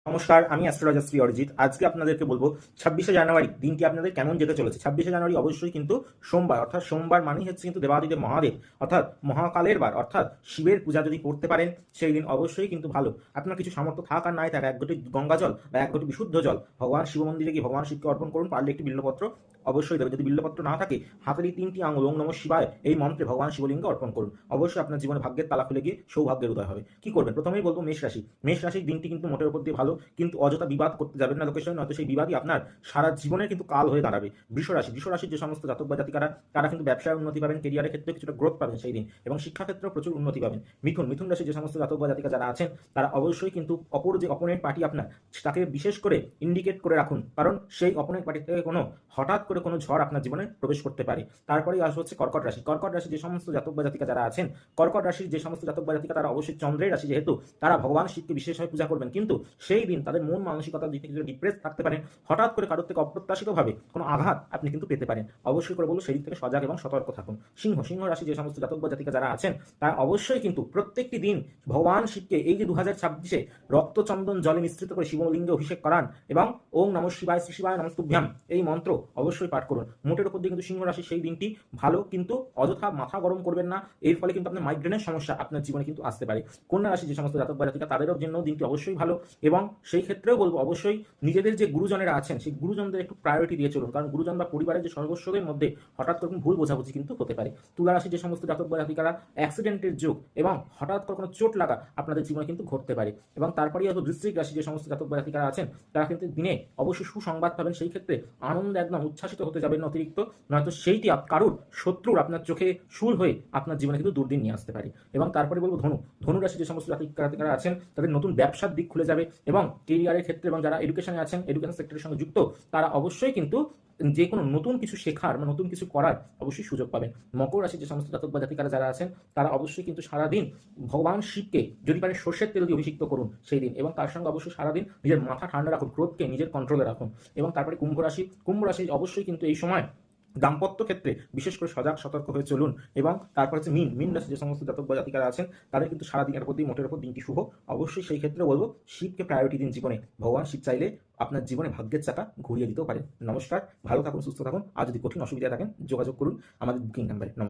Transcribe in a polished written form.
নমস্কার, আমি অ্যাস্ট্রোলজার শ্রী অরিজিৎ। আজকে আপনাদেরকে বলবো 26শে জানুয়ারি দিনটি আপনাদের কেমন যেতে চলেছে। 26শে জানুয়ারি অবশ্যই কিন্তু সোমবার, অর্থাৎ সোমবার মানেই হচ্ছে কিন্তু দেবাদিদেব মহাদেব অর্থাৎ মহাকালের বার, অর্থাৎ শিবের পূজা যদি করতে পারেন সেই দিন অবশ্যই কিন্তু ভালো। আপনার কিছু সামর্থ্য থাক আর নাই থাক, এক ঘটি গঙ্গা জল বা এক ঘটি বিশুদ্ধ জল ভগবান শিব মন্দিরে গিয়ে ভগবান শিবকে অর্পণ করুন। পারলে একটি বিল্লপত্র অবশ্যই দেবে। যদি বিল্লপত্র না থাকে, হাতের এই 3টি আঙুল ওং নমঃ শিবায় এই মন্ত্রে ভগবান শিবলিঙ্গে অর্পণ করুন। অবশ্যই আপনার জীবনে ভাগ্যের তালা খুলে গিয়ে সৌভাগ্যের উদয় হবে। কি করবেন? প্রথমেই বলবো মেষ রাশি। মেষ রাশির দিনটি কিন্তু মোটের উপর দিয়ে ভালো, কিন্তু অযথা বিবাদ করতে যাবেন না লোকের সঙ্গে, নয়তো সেই বিবাদই আপনার সারা জীবনের কিন্তু কাল হয়ে দাঁড়াবে। বৃষ রাশির যে সমস্ত জাতক বা জাতিকারা, তারা কিন্তু ব্যবসায় উন্নতি পাবেন, কেরিয়ারের ক্ষেত্রে কিছুটা গ্রোথ পাবেন সেই দিন, এবং শিক্ষাক্ষেত্রেও প্রচুর উন্নতি পাবেন। মিথুন রাশির যে সমস্ত জাতক বা জাতিকা যারা আছেন, তারা অবশ্যই কিন্তু অপর যে অপোনেন্ট পার্টি আপনার, তাকে বিশেষ করে ইন্ডিকেট করে রাখুন, কারণ সেই অপোনেন্ট পার্টি থেকে হঠাৎ করে কোনো ঝড় আপনার জীবনে প্রবেশ করতে পারে। তারপরেই আসবে হচ্ছে কর্কট রাশি। কর্কট রাশি যে সমস্ত জাতক বা জাতিকা যারা আছেন, কর্কট রাশির যে সমস্ত জাতক বা জাতিকা, তারা অবশ্যই চন্দ্রের রাশি যেহেতু, তারা ভগবান শিবকে বিশেষভাবে পূজা করবেন, কিন্তু সেই দিন তাদের মন মানসিকতার দিক থেকে যদি ডিপ্রেস থাকতে পারেন, হঠাৎ করে কারোর থেকে অপ্রত্যাশিতভাবে কোনো আঘাত আপনি কিন্তু পেতে পারেন। অবশ্যই করে বলবো সেই দিক থেকে সজাগ এবং সতর্ক থাকুন। সিংহ রাশি যে সমস্ত জাতক বা জাতিকা যারা আছেন, তারা অবশ্যই কিন্তু প্রত্যেকটি দিন ভগবান শিবকে এই যে 2026-এ রক্তচন্দন জলে মিশ্রিত করে শিবলিঙ্গে অভিষেক করান, এবং ওং নমঃ শিবায় শ্রী শিবায় নমস্তুভ্যাম এই মন্ত্র অবশ্যই পাঠ করুন। মোটের উপর দিয়ে কিন্তু সিংহ রাশি সেই দিনটি ভালো, কিন্তু অযথা মাথা গরম করবেন না। এর ফলে কিন্তু আপনার মাইগ্রেনের সমস্যা আপনার জীবনে কিন্তু আসতে পারে। কন্যা রাশি যে সমস্ত জাতক বা জাতিকা, তাদেরও জন্য দিনটি অবশ্যই ভালো, এবং সেই ক্ষেত্রেও বলবো অবশ্যই নিজেদের যে গুরুজনেরা আছেন, সেই গুরুজনদের একটু প্রায়োরিটি দিয়ে চলুন, কারণ গুরুজন বা পরিবারের যে সদস্যদের মধ্যে হঠাৎ করে ভুল বোঝাবুঝি কিন্তু হতে পারে। তুলা রাশি যে সমস্ত জাতক বা জাতিকারা, অ্যাক্সিডেন্টের যুগ এবং হঠাৎ করে কোনো চোট লাগা আপনাদের জীবনে কিন্তু ঘটতে পারে। এবং তারপরেই হয়তো বৃশ্চিক রাশি যে সমস্ত জাতক বা জাতিকারা আছেন, তারা কিন্তু দিনে অবশ্যই সুসংবাদ পাবেন। সেই ক্ষেত্রে আনন্দ একদম উচ্ছ্বাসিত হতে যাবেন অতিরিক্ত, নয়তো সেইটি কারুর শত্রুর আপনার চোখে শুল হয়ে আপনার জীবনে কিন্তু দুর্দিন নিয়ে আসতে পারে। এবং তারপরে বলবো ধনু রাশি যে সমস্ত জাতিকারা আছেন, তাদের নতুন ব্যবসার দিক খুলে যাবে, এবং কেরিয়ারের ক্ষেত্রে এবং যারা এডুকেশনে আছেন, এডুকেশন সেক্টরের সঙ্গে যুক্ত, তারা অবশ্যই কিন্তু যে কোনো নতুন কিছু শেখার বা নতুন কিছু করার অবশ্যই সুযোগ পাবেন। মকর রাশির যে সমস্ত জাতক বা জাতিকারা যারা আছেন, তারা অবশ্যই কিন্তু সারাদিন ভগবান শিবকে যদি পারেন সর্ষের তেল দিয়ে অভিষিক্ত করুন সেই দিন, এবং তার সঙ্গে অবশ্যই সারাদিন নিজের মাথা ঠান্ডা রাখুন, ক্রোধকে নিজের কন্ট্রোলে রাখুন। এবং তারপরে কুম্ভ রাশি অবশ্যই কিন্তু এই সময় দাম্পত্য ক্ষেত্রে বিশেষ করে সজাগ সতর্ক হয়ে চলুন। এবং তারপর হচ্ছে মিন রাশি যে সমস্ত জাতক বা জাতিকারা আছেন, তাদের কিন্তু সারাদিনের প্রতি মোটের উপর দিনটি শুভ। অবশ্যই সেই ক্ষেত্রে বলবো শিবকে প্রায়োরিটি দিন জীবনে। ভগবান শিব চাইলে আপনার জীবনে ভাগ্যের চাকা ঘুরিয়ে দিতেও পারেন। নমস্কার, ভালো থাকুন, সুস্থ থাকুন। আর যদি কঠিন অসুবিধা থাকেন, যোগাযোগ করুন আমাদের বুকিং নাম্বারে।